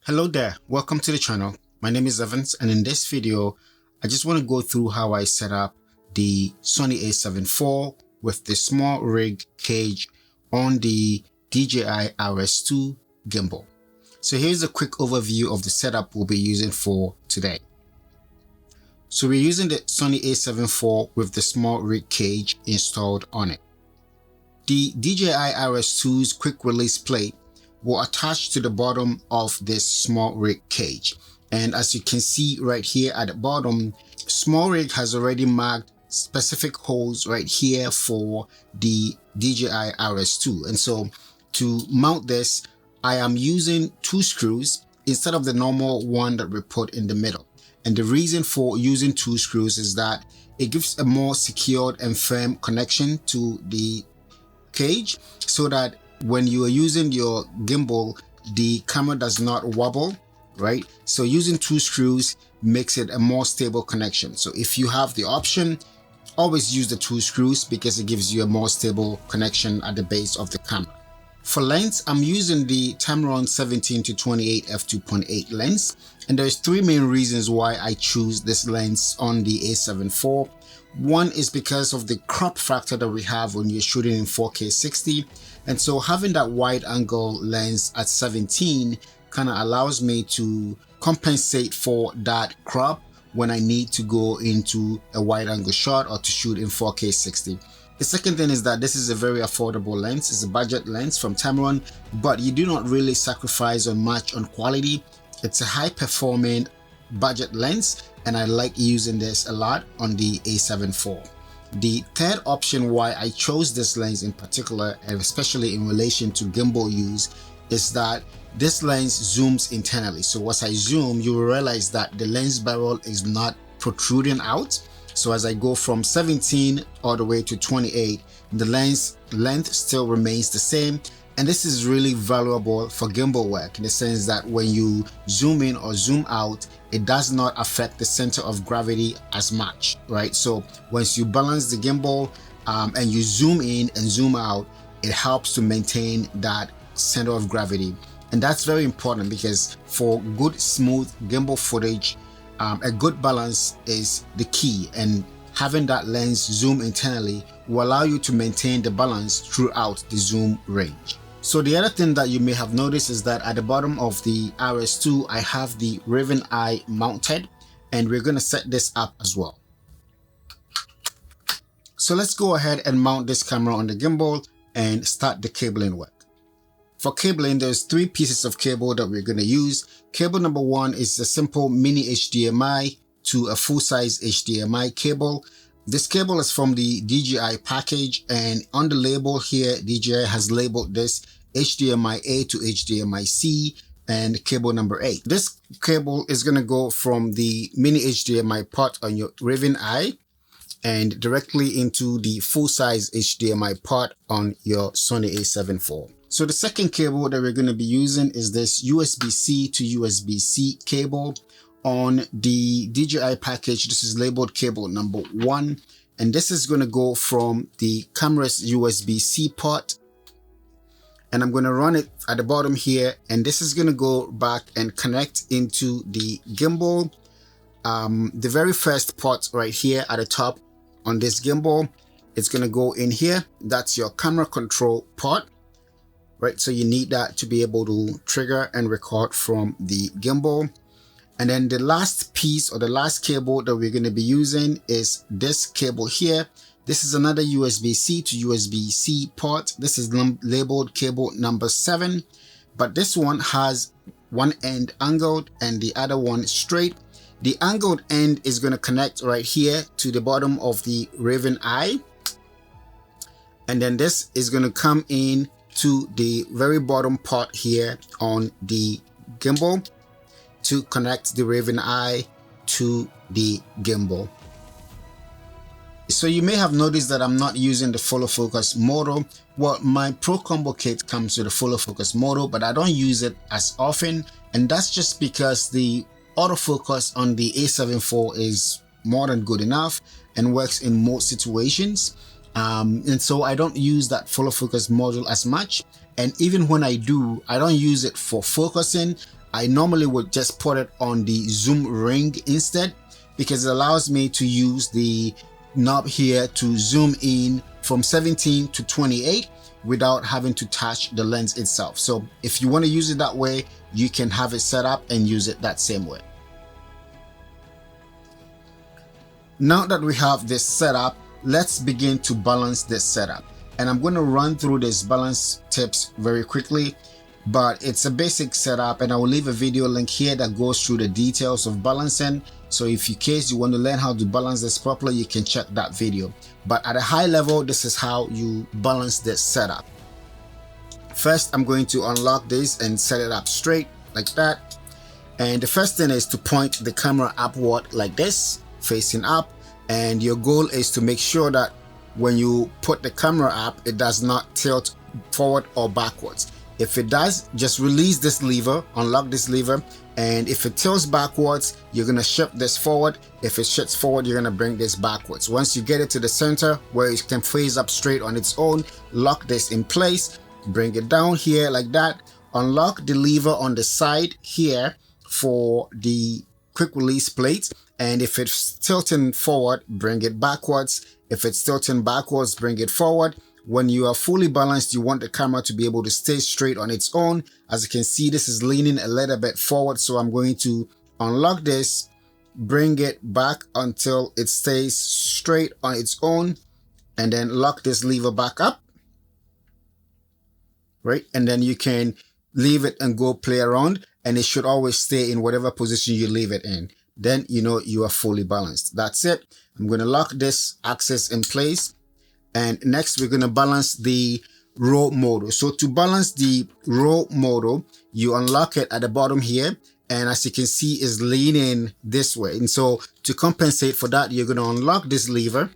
Hello there, welcome to the channel. My name is Evans, and in this video I just want to go through how I set up the Sony A7IV with the Smallrig cage on the DJI RS2 gimbal. So here's a quick overview of the setup we'll be using for today. So we're using the Sony A7IV with the Smallrig cage installed on it. The DJI RS2's quick release plate will attach to the bottom of this Smallrig cage, and as you can see right here at the bottom, Smallrig has already marked specific holes right here for the DJI RS2. And so to mount this, I am using two screws instead of the normal one that we put in the middle. And the reason for using two screws is that it gives a more secured and firm connection to the cage, so that when you are using your gimbal, the camera does not wobble, right? So using two screws makes it a more stable connection. So if you have the option, always use the two screws because it gives you a more stable connection at the base of the camera. For lens, I'm using the Tamron 17-28 f2.8 lens, and there's three main reasons why I choose this lens on the A7IV. One is because of the crop factor that we have when you're shooting in 4K 60. And so having that wide angle lens at 17 kind of allows me to compensate for that crop when I need to go into a wide angle shot or to shoot in 4K 60. The second thing is that this is a very affordable lens. It's a budget lens from Tamron, but you do not really sacrifice on much on quality. It's a high performing budget lens, and I like using this a lot on the A7IV. The third option why I chose this lens in particular, and especially in relation to gimbal use, is that this lens zooms internally. So as I zoom, you will realize that the lens barrel is not protruding out. So as I go from 17 all the way to 28, the lens length still remains the same. And this is really valuable for gimbal work in the sense that when you zoom in or zoom out, it does not affect the center of gravity as much, right? So once you balance the gimbal and you zoom in and zoom out, it helps to maintain that center of gravity. And that's very important because for good, smooth gimbal footage, a good balance is the key, and having that lens zoom internally will allow you to maintain the balance throughout the zoom range. So the other thing that you may have noticed is that at the bottom of the RS2, I have the Raven Eye mounted, and we're going to set this up as well. So let's go ahead and mount this camera on the gimbal and start the cabling work. For cabling, there's three pieces of cable that we're going to use. Cable number one is a simple mini HDMI to a full-size HDMI cable. This cable is from the DJI package, and on the label here, DJI has labeled this HDMI A to HDMI C and cable number 8. This cable is going to go from the mini HDMI port on your Raven Eye and directly into the full-size HDMI port on your Sony A7IV. So the second cable that we're going to be using is this USB-C to USB-C cable. On the DJI package, this is labeled cable number 1, and this is going to go from the camera's USB-C port, and I'm going to run it at the bottom here, and this is going to go back and connect into the gimbal. The very first port right here at the top on this gimbal, it's going to go in here. That's your camera control port, right? So you need that to be able to trigger and record from the gimbal. And then the last piece or the last cable that we're going to be using is this cable here. This is another USB-C to USB-C port. This is labeled cable number 7, but this one has one end angled and the other one straight. The angled end is going to connect right here to the bottom of the Raven Eye. And then this is going to come in to the very bottom part here on the gimbal to connect the Raven Eye to the gimbal. So you may have noticed that I'm not using the follow focus model. Well, my Pro Combo kit comes with a follow focus model, but I don't use it as often, and that's just because the autofocus on the A7IV is more than good enough and works in most situations. And so I don't use that follow focus module as much. And even when I do, I don't use it for focusing. I normally would just put it on the zoom ring instead, because it allows me to use the knob here to zoom in from 17 to 28 without having to touch the lens itself. So if you want to use it that way, you can have it set up and use it that same way. Now that we have this set up, let's begin to balance this setup. And I'm going to run through these balance tips very quickly, but it's a basic setup, and I will leave a video link here that goes through the details of balancing. So if in case you want to learn how to balance this properly, you can check that video. But at a high level, this is how you balance this setup. First, I'm going to unlock this and set it up straight like that. And the first thing is to point the camera upward like this, facing up. And your goal is to make sure that when you put the camera up, it does not tilt forward or backwards. If it does, just release this lever, unlock this lever, and if it tilts backwards, you're going to shift this forward. If it shifts forward, you're going to bring this backwards. Once you get it to the center where it can face up straight on its own, lock this in place, bring it down here like that, unlock the lever on the side here for the quick release plate, and if it's tilting forward, bring it backwards. If it's tilting backwards, bring it forward. When you are fully balanced, you want the camera to be able to stay straight on its own. As you can see, this is leaning a little bit forward, so I'm going to unlock this, bring it back until it stays straight on its own, and then lock this lever back up, right? And then you can leave it and go play around, and it should always stay in whatever position you leave it in. Then you know you are fully balanced. That's it. I'm going to lock this axis in place. And next, we're going to balance the row model. So to balance the row model, you unlock it at the bottom here. And as you can see, is leaning this way. And so to compensate for that, you're going to unlock this lever,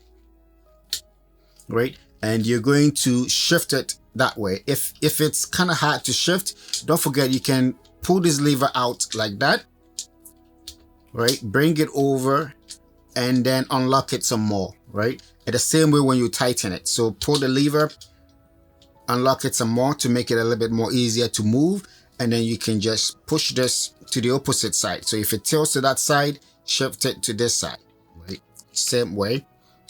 right? And you're going to shift it that way. If it's kind of hard to shift, don't forget you can pull this lever out like that, right? Bring it over and then unlock it some more, right? In the same way when you tighten it. So pull the lever, unlock it some more to make it a little bit more easier to move, and then you can just push this to the opposite side. So if it tilts to that side, shift it to this side, right? Same way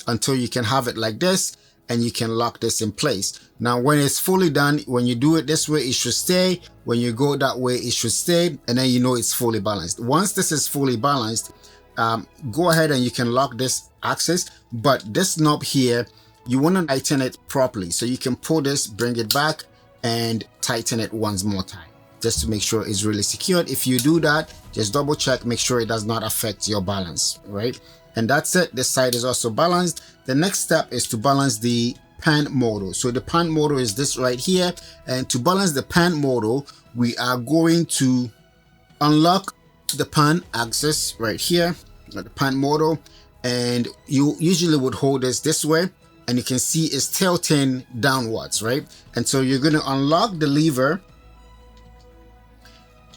until you can have it like this, and you can lock this in place. Now when it's fully done, when you do it this way, it should stay. When you go that way, it should stay, and then you know it's fully balanced. Once this is fully balanced, go ahead and you can lock this axis, but this knob here, you want to tighten it properly. So you can pull this, bring it back, and tighten it once more time, just to make sure it's really secured. If you do that, just double check, make sure it does not affect your balance, right? And that's it. This side is also balanced. The next step is to balance the pan model. So the pan model is this right here. And to balance the pan model, we are going to unlock the pan axis right here, the pan model, and you usually would hold this way, and you can see it's tilting downwards, right? And so you're going to unlock the lever,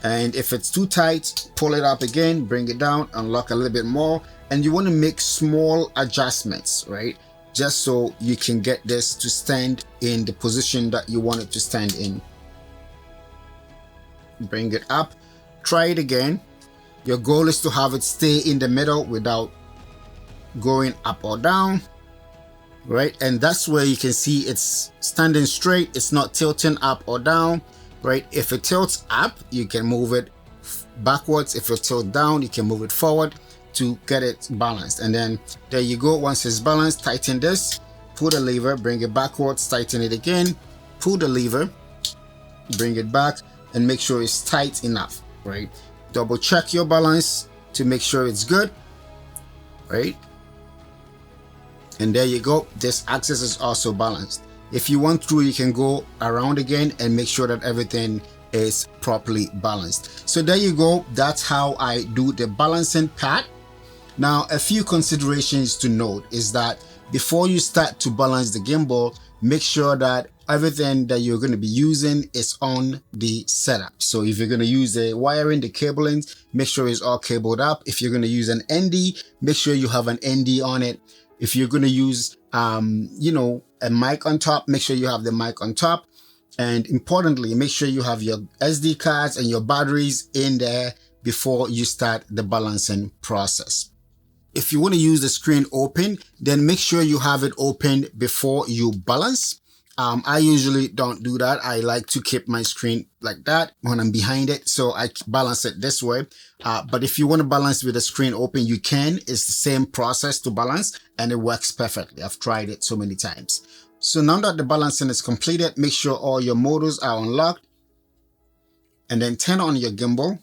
and if it's too tight, pull it up again, bring it down, unlock a little bit more, and you want to make small adjustments, right? Just so you can get this to stand in the position that you want it to stand in. Bring it up, try it again. Your goal is to have it stay in the middle without going up or down, right? And that's where you can see it's standing straight. It's not tilting up or down, right? If it tilts up, you can move it backwards. If it tilts down, you can move it forward to get it balanced. And then there you go. Once it's balanced, tighten this, pull the lever, bring it backwards, tighten it again, pull the lever, bring it back, and make sure it's tight enough, right? Double check your balance to make sure it's good, right? And there you go. This axis is also balanced. If you want to, you can go around again and make sure that everything is properly balanced. So there you go. That's how I do the balancing part. Now, a few considerations to note is that before you start to balance the gimbal, make sure that everything that you're going to be using is on the setup. So if you're going to use the wiring, the cabling, make sure it's all cabled up. If you're going to use an ND, make sure you have an ND on it. If you're going to use, you know, a mic on top, make sure you have the mic on top. And importantly, make sure you have your SD cards and your batteries in there before you start the balancing process. If you want to use the screen open, then make sure you have it open before you balance. I usually don't do that. I like to keep my screen like that when I'm behind it, so I balance it this way. But if you want to balance with the screen open, you can. It's the same process to balance and it works perfectly. I've tried it so many times. So now that the balancing is completed, make sure all your motors are unlocked and then turn on your gimbal.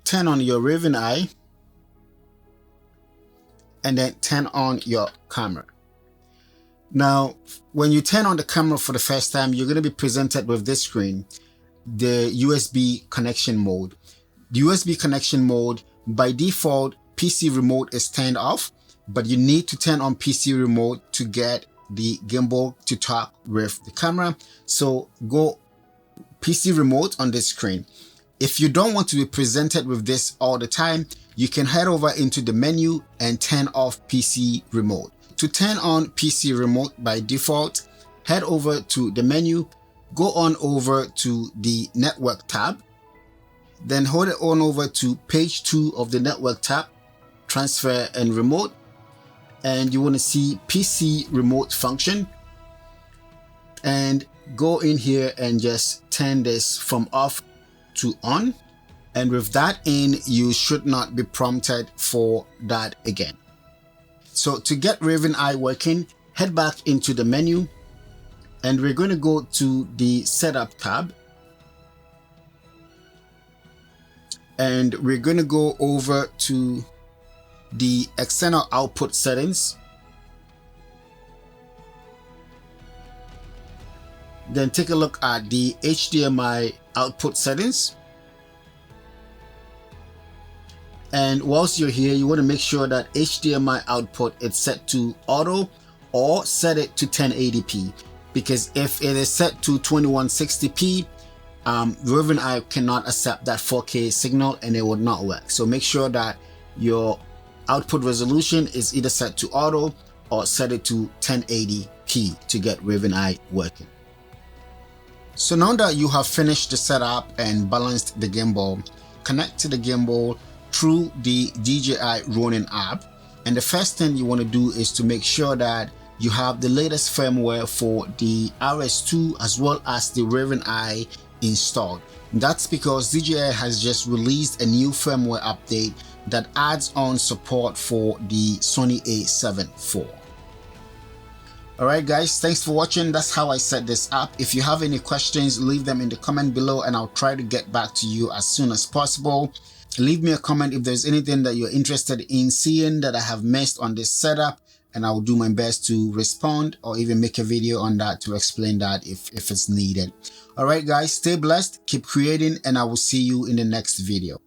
Turn on your roving eye and then turn on your camera. Now, when you turn on the camera for the first time, you're going to be presented with this screen, the USB connection mode. The USB connection mode, by default, PC remote is turned off, but you need to turn on PC remote to get the gimbal to talk with the camera. So go PC remote on this screen. If you don't want to be presented with this all the time, you can head over into the menu and turn off PC remote. To turn on PC remote by default, head over to the menu, go on over to the network tab, then hold it on over to page 2 of the network tab, transfer and remote, and you want to see PC remote function, and go in here and just turn this from off to on. And with that in, you should not be prompted for that again. So to get roving eye working, head back into the menu and we're going to go to the setup tab. And we're going to go over to the external output settings. Then take a look at the HDMI output settings. And whilst you're here, you want to make sure that HDMI output is set to auto or set it to 1080p, because if it is set to 2160p, roving eye cannot accept that 4K signal and it would not work. So make sure that your output resolution is either set to auto or set it to 1080p to get roving eye working. So now that you have finished the setup and balanced the gimbal, connect to the gimbal through the DJI Ronin app. And the first thing you want to do is to make sure that you have the latest firmware for the RS2 as well as the roving eye installed. That's because DJI has just released a new firmware update that adds on support for the Sony A7IV. Alright guys, thanks for watching. That's how I set this up. If you have any questions, leave them in the comment below and I'll try to get back to you as soon as possible. Leave me a comment if there's anything that you're interested in seeing that I have missed on this setup, and I will do my best to respond or even make a video on that to explain that if it's needed. Alright guys, stay blessed, keep creating, and I will see you in the next video.